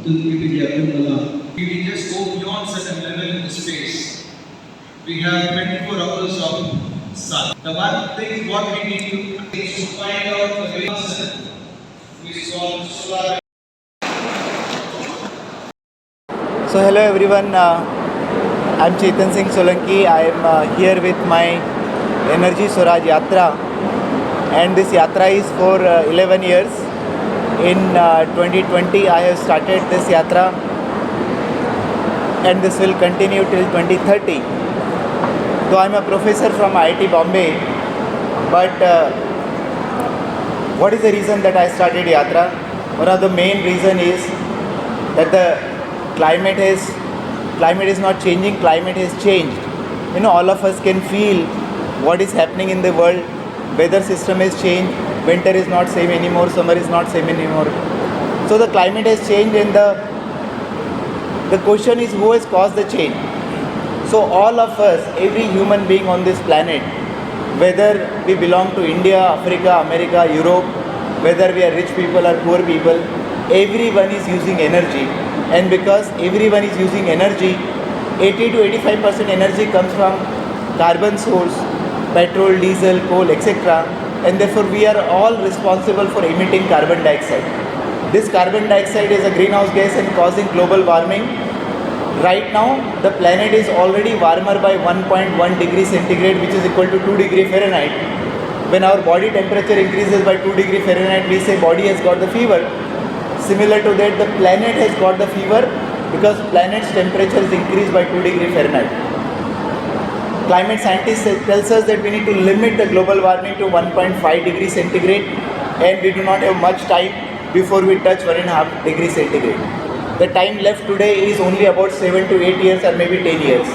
till APJ Abdul Kalam. We just go beyond certain level in space. We have 24 hours of sun. The one thing what we need to is to find out the reason we solve solar. So hello everyone, I'm Chetan Singh Solanki. I am here with my Energy Swaraj Yatra, and this Yatra is for 11 years. In 2020 I have started this Yatra, and this will continue till 2030. Though I'm a professor from IIT Bombay, but what is the reason that I started Yatra? One of the main reason is that the climate is not changing, climate has changed. You know, all of us can feel what is happening in the world. Weather system has changed, winter is not same anymore, summer is not same anymore. So the climate has changed, and the question is, who has caused the change? So all of us, every human being on this planet, whether we belong to India, Africa, America, Europe, whether we are rich people or poor people, everyone is using energy. And because everyone is using energy, 80 to 85% energy comes from carbon source, petrol, diesel, coal, etc. And therefore we are all responsible for emitting carbon dioxide. This carbon dioxide is a greenhouse gas and causing global warming. Right now, the planet is already warmer by 1.1 degree centigrade, which is equal to 2 degree Fahrenheit. When our body temperature increases by 2 degree Fahrenheit, we say body has got the fever. Similar to that, the planet has got the fever because planet's temperature is increased by 2 degree Fahrenheit. Climate scientists tells us that we need to limit the global warming to 1.5 degree centigrade, and we do not have much time before we touch 1.5 degree centigrade. The time left today is only about 7 to 8 years or maybe 10 years.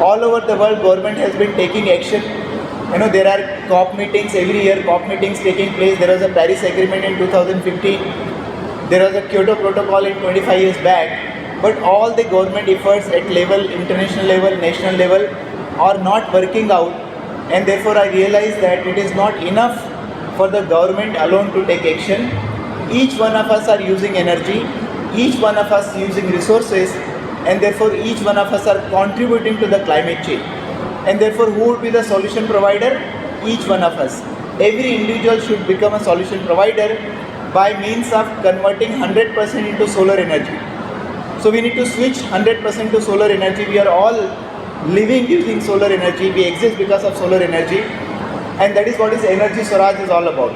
All over the world, government has been taking action. You know, there are COP meetings every year, COP meetings taking place. There was a Paris Agreement in 2015. There was a Kyoto Protocol in 25 years back. But all the government efforts at level, international level, national level are not working out. And therefore I realized that it is not enough for the government alone to take action. Each one of us are using energy. Each one of us using resources, and therefore each one of us are contributing to the climate change. And therefore, who would be the solution provider? Each one of us. Every individual should become a solution provider by means of converting 100% into solar energy. So we need to switch 100% to solar energy. We are all living using solar energy. We exist because of solar energy, and that is what is Energy Swaraj is all about.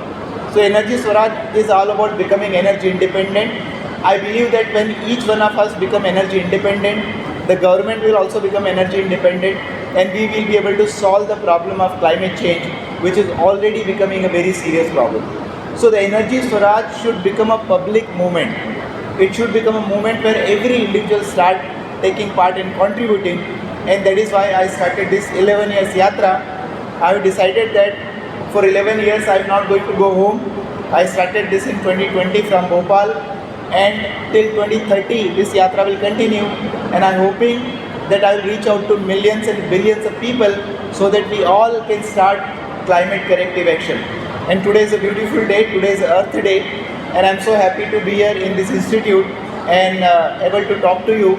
So Energy Swaraj is all about becoming energy independent. I believe that when each one of us become energy independent, the government will also become energy independent, and we will be able to solve the problem of climate change, which is already becoming a very serious problem. So the Energy Swaraj should become a public movement. It should become a movement where every individual start taking part and contributing, and that is why I started this 11 years Yatra. I have decided that for 11 years I am not going to go home. I started this in 2020 from Bhopal, and till 2030 this Yatra will continue, and I am hoping that I will reach out to millions and billions of people so that we all can start climate corrective action. And today is a beautiful day, today is Earth Day, and I am so happy to be here in this institute and able to talk to you.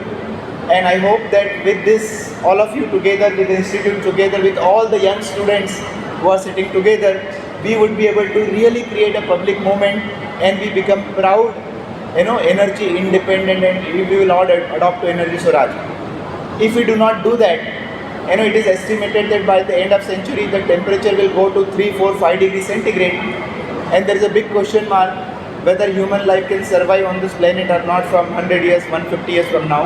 And I hope that with this, all of you together, with the institute together, with all the young students who are sitting together, we would be able to really create a public movement, and we become proud, energy independent, and we will all adopt to Energy Swaraj. If we do not do that, it is estimated that by the end of century the temperature will go to 3, 4, 5 degrees centigrade, and there is a big question mark whether human life can survive on this planet or not from 100 years, 150 years from now.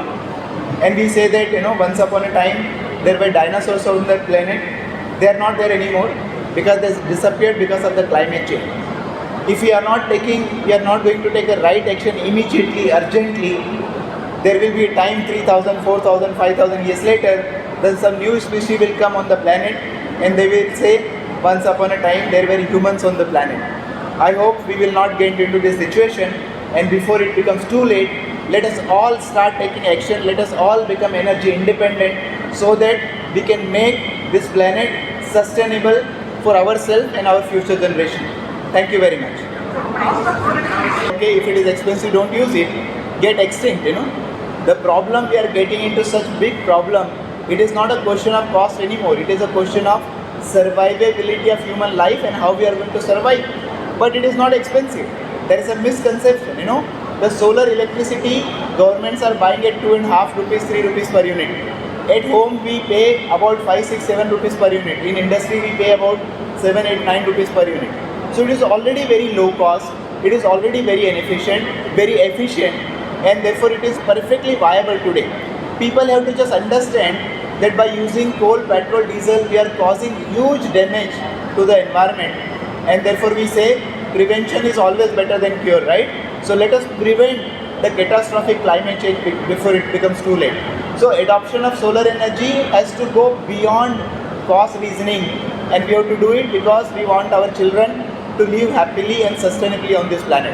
And we say that once upon a time there were dinosaurs on that planet. They are not there anymore because they disappeared because of the climate change. If we are not going to take a right action immediately, urgently, there will be a time 3,000, 4,000, 5,000 years later, then some new species will come on the planet, and they will say, once upon a time there were humans on the planet. I hope we will not get into this situation, and before it becomes too late, let us all start taking action. Let us all become energy independent so that we can make this planet sustainable for ourselves and our future generation. Thank you very much. Okay, if it is expensive, don't use it. get extinct, The problem we are getting into such big problem, it is not a question of cost anymore. It is a question of survivability of human life and how we are going to survive. But it is not expensive. There is a misconception, The solar electricity, governments are buying at 2.5 rupees, 3 rupees per unit. At home we pay about 5, 6, 7 rupees per unit. In industry we pay about 7, 8, 9 rupees per unit. So it is already very low cost. It is already very inefficient, very efficient, and therefore it is perfectly viable today. People have to just understand that by using coal, petrol, diesel, we are causing huge damage to the environment, and therefore we say prevention is always better than cure, right? So let us prevent the catastrophic climate change before it becomes too late. So adoption of solar energy has to go beyond cost reasoning, and we have to do it because we want our children to live happily and sustainably on this planet.